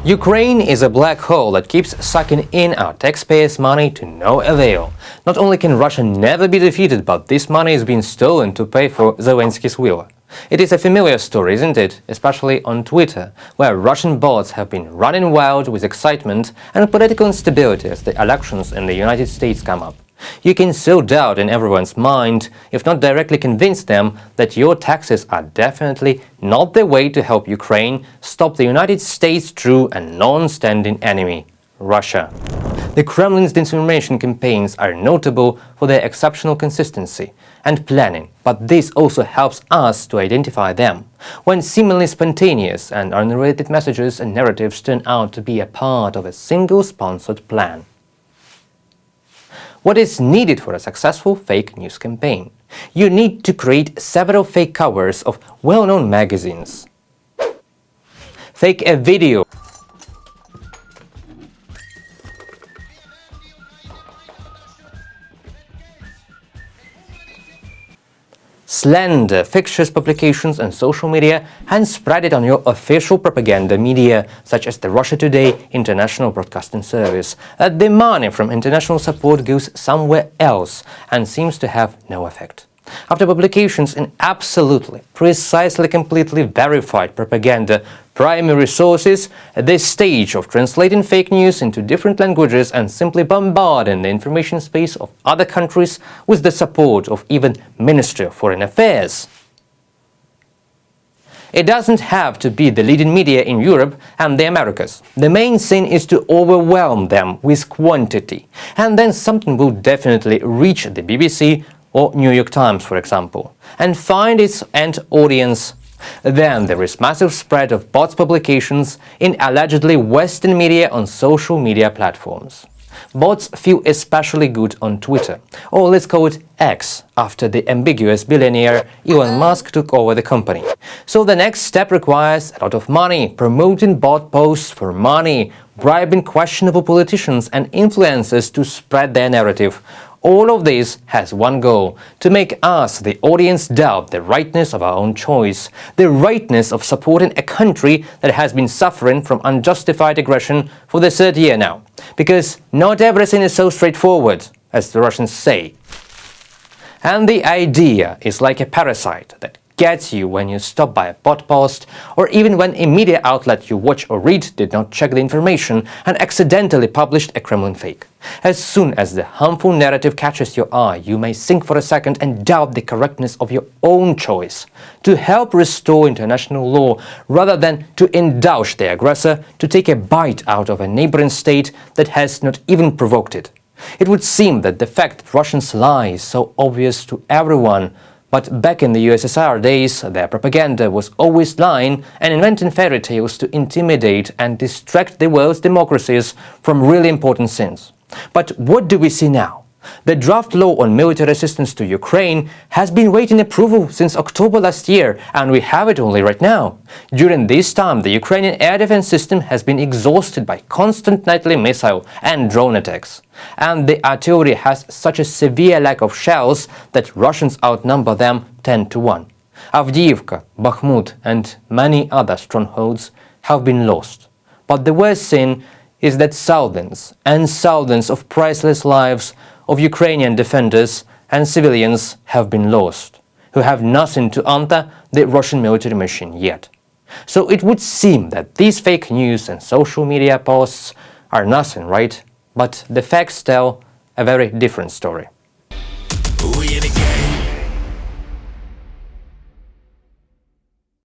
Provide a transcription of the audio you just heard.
Ukraine is a black hole that keeps sucking in our taxpayers' money to no avail. Not only can Russia never be defeated, but this money is being stolen to pay for Zelensky's will. It is a familiar story, isn't it? Especially on Twitter, where Russian bots have been running wild with excitement and political instability as the elections in the United States come up. You can sow doubt in everyone's mind, if not directly convince them that your taxes are definitely not the way to help Ukraine stop the United States' true and non-standing enemy, Russia. The Kremlin's disinformation campaigns are notable for their exceptional consistency and planning, but this also helps us to identify them, when seemingly spontaneous and unrelated messages and narratives turn out to be a part of a single sponsored plan. What is needed for a successful fake news campaign? You need to create several fake covers of well-known magazines. Fake a video. Slander fictitious publications on social media and spread it on your official propaganda media, such as the Russia Today international broadcasting service. The money from international support goes somewhere else and seems to have no effect. After publications in absolutely, precisely, completely verified propaganda primary sources, this stage of translating fake news into different languages and simply bombarding the information space of other countries with the support of even Ministry of Foreign Affairs. It doesn't have to be the leading media in Europe and the Americas. The main thing is to overwhelm them with quantity, and then something will definitely reach the BBC or New York Times, for example, and find its end audience. Then there is massive spread of bots publications in allegedly Western media on social media platforms. Bots feel especially good on Twitter, or let's call it X, after the ambiguous billionaire Elon Musk took over the company. So the next step requires a lot of money, promoting bot posts for money, bribing questionable politicians and influencers to spread their narrative. All of this has one goal: to make us, the audience, doubt the rightness of our own choice, the rightness of supporting a country that has been suffering from unjustified aggression for the third year now. Because not everything is so straightforward, as the Russians say. And the idea is like a parasite that gets you when you stop by a bot post, or even when a media outlet you watch or read did not check the information and accidentally published a Kremlin fake. As soon as the harmful narrative catches your eye, you may think for a second and doubt the correctness of your own choice to help restore international law, rather than to indulge the aggressor to take a bite out of a neighboring state that has not even provoked it. It would seem that the fact that Russians lie is so obvious to everyone. But back in the USSR days, their propaganda was always lying and inventing fairy tales to intimidate and distract the world's democracies from really important things. But what do we see now? The draft law on military assistance to Ukraine has been waiting approval since October last year, and we have it only right now. During this time, the Ukrainian air defense system has been exhausted by constant nightly missile and drone attacks. And the artillery has such a severe lack of shells that Russians outnumber them 10 to 1. Avdiivka, Bakhmut and many other strongholds have been lost. But the worst thing is that thousands and thousands of priceless lives of Ukrainian defenders and civilians have been lost, who have nothing to answer the Russian military machine yet. So it would seem that these fake news and social media posts are nothing, right? But the facts tell a very different story.